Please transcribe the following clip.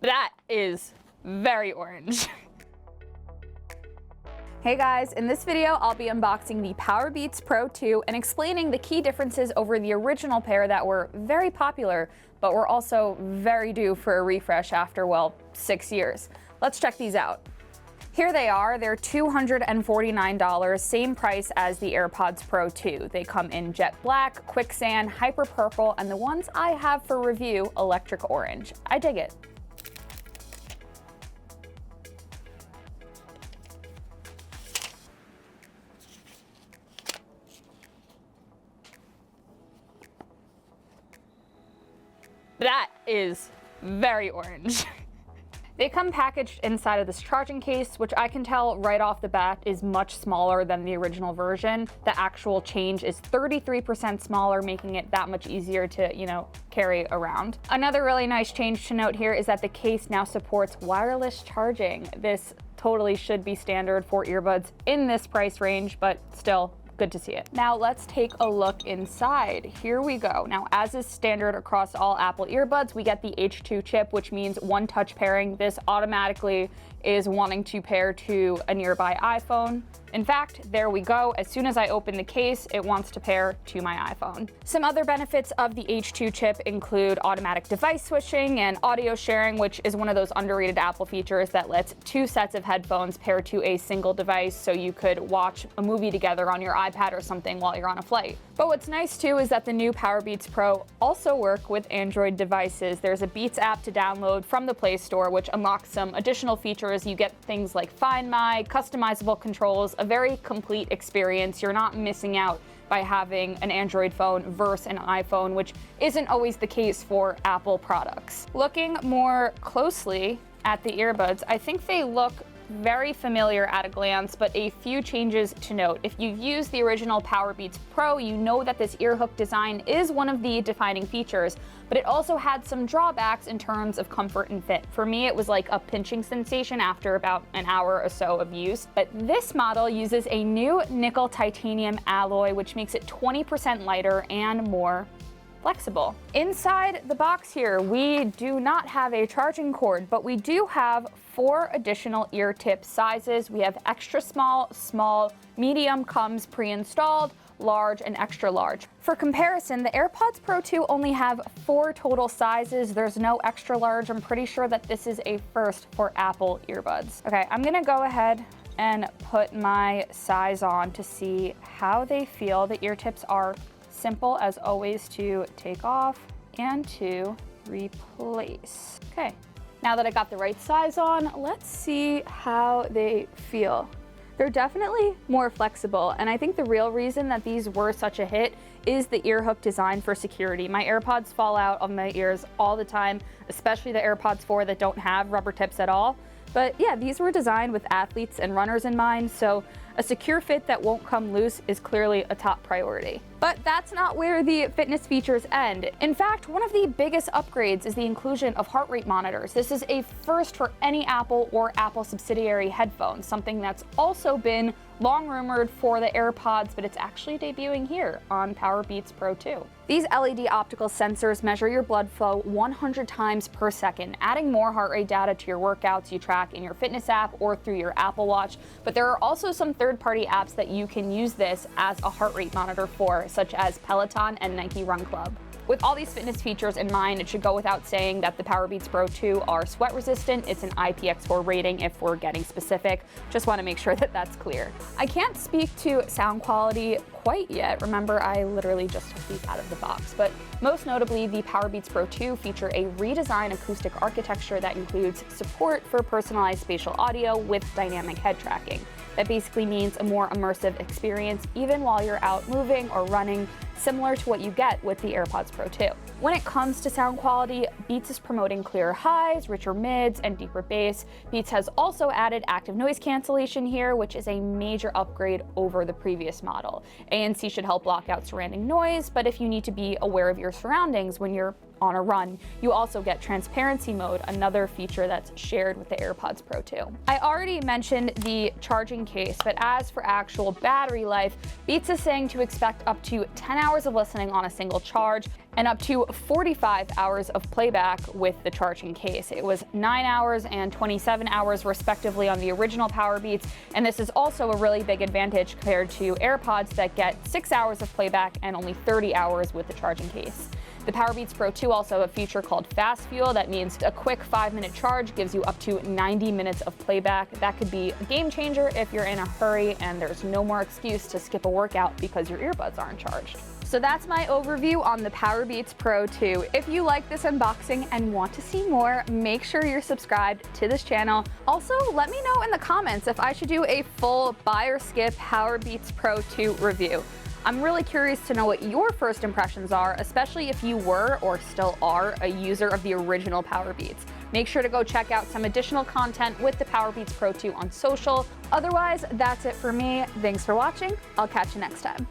That is very orange. Hey guys, in this video I'll be unboxing the Powerbeats Pro 2 and explaining the key differences over the original pair that were very popular, but were also very due for a refresh after, well, 6 years. Let's check these out. Here they are. They're $249, same price as the AirPods Pro 2. They come in jet black, quicksand, hyper purple, and the ones I have for review, electric orange. I dig it. That is very orange. They come packaged inside of this charging case, which I can tell right off the bat is much smaller than the original version. The actual change is 33% smaller, making it that much easier to, carry around. Another really nice change to note here is that the case now supports wireless charging. This totally should be standard for earbuds in this price range, but still, good to see it. Now let's take a look inside. Here we go. Now, as is standard across all Apple earbuds, we get the H2 chip, which means one touch pairing. This automatically is wanting to pair to a nearby iPhone. In fact, there we go. As soon as I open the case, it wants to pair to my iPhone. Some other benefits of the H2 chip include automatic device switching and audio sharing, which is one of those underrated Apple features that lets two sets of headphones pair to a single device, so you could watch a movie together on your iPad or something while you're on a flight. But what's nice too is that the new Powerbeats Pro also work with Android devices. There's a Beats app to download from the Play Store, which unlocks some additional features. You get things like Find My, customizable controls, a very complete experience. You're not missing out by having an Android phone versus an iPhone, which isn't always the case for Apple products. Looking more closely at the earbuds, I think they look very familiar at a glance, but a few changes to note. If you've used the original Powerbeats Pro, you know that this ear hook design is one of the defining features, but it also had some drawbacks in terms of comfort and fit. For me, it was like a pinching sensation after about an hour or so of use. But this model uses a new nickel titanium alloy, which makes it 20% lighter and more flexible. Inside the box here, we do not have a charging cord, but we do have 4 additional ear tip sizes. We have extra small, small, medium comes pre-installed, large, and extra large. For comparison, the AirPods Pro 2 only have 4 total sizes. There's no extra large. I'm pretty sure that this is a first for Apple earbuds. Okay, I'm gonna go ahead and put my size on to see how they feel. The ear tips are simple as always to take off and to replace. Okay, now that I got the right size on, let's see how they feel. They're definitely more flexible, and I think the real reason that these were such a hit is the ear hook design for security. My AirPods fall out of my ears all the time, especially the AirPods 4 that don't have rubber tips at all. But yeah, these were designed with athletes and runners in mind, so a secure fit that won't come loose is clearly a top priority. But that's not where the fitness features end. In fact, one of the biggest upgrades is the inclusion of heart rate monitors. This is a first for any Apple or Apple subsidiary headphones, something that's also been long rumored for the AirPods, but it's actually debuting here on Powerbeats Pro 2. These LED optical sensors measure your blood flow 100 times per second, adding more heart rate data to your workouts you track in your fitness app or through your Apple Watch. But there are also some third-party apps that you can use this as a heart rate monitor for, such as Peloton and Nike Run Club. With all these fitness features in mind, it should go without saying that the Powerbeats Pro 2 are sweat resistant. It's an IPX4 rating if we're getting specific. Just want to make sure that that's clear. I can't speak to sound quality quite yet. Remember, I literally just took these out of the box. But most notably, the Powerbeats Pro 2 feature a redesigned acoustic architecture that includes support for personalized spatial audio with dynamic head tracking. That basically means a more immersive experience even while you're out moving or running, similar to what you get with the AirPods Pro 2. When it comes to sound quality, Beats is promoting clearer highs, richer mids, and deeper bass. Beats has also added active noise cancellation here, which is a major upgrade over the previous model. ANC should help block out surrounding noise, but if you need to be aware of your surroundings when you're on a run, you also get transparency mode, another feature that's shared with the AirPods Pro 2. I already mentioned the charging case, but as for actual battery life, Beats is saying to expect up to 10 hours of listening on a single charge and up to 45 hours of playback with the charging case. It was 9 hours and 27 hours respectively on the original Powerbeats, and this is also a really big advantage compared to AirPods that get 6 hours of playback and only 30 hours with the charging case. The Powerbeats Pro 2 also have a feature called Fast Fuel. That means a quick 5-minute charge gives you up to 90 minutes of playback. That could be a game changer if you're in a hurry and there's no more excuse to skip a workout because your earbuds aren't charged. So that's my overview on the Powerbeats Pro 2. If you like this unboxing and want to see more, make sure you're subscribed to this channel. Also, let me know in the comments if I should do a full buy or skip Powerbeats Pro 2 review. I'm really curious to know what your first impressions are, especially if you were or still are a user of the original Powerbeats. Make sure to go check out some additional content with the Powerbeats Pro 2 on social. Otherwise, that's it for me. Thanks for watching. I'll catch you next time.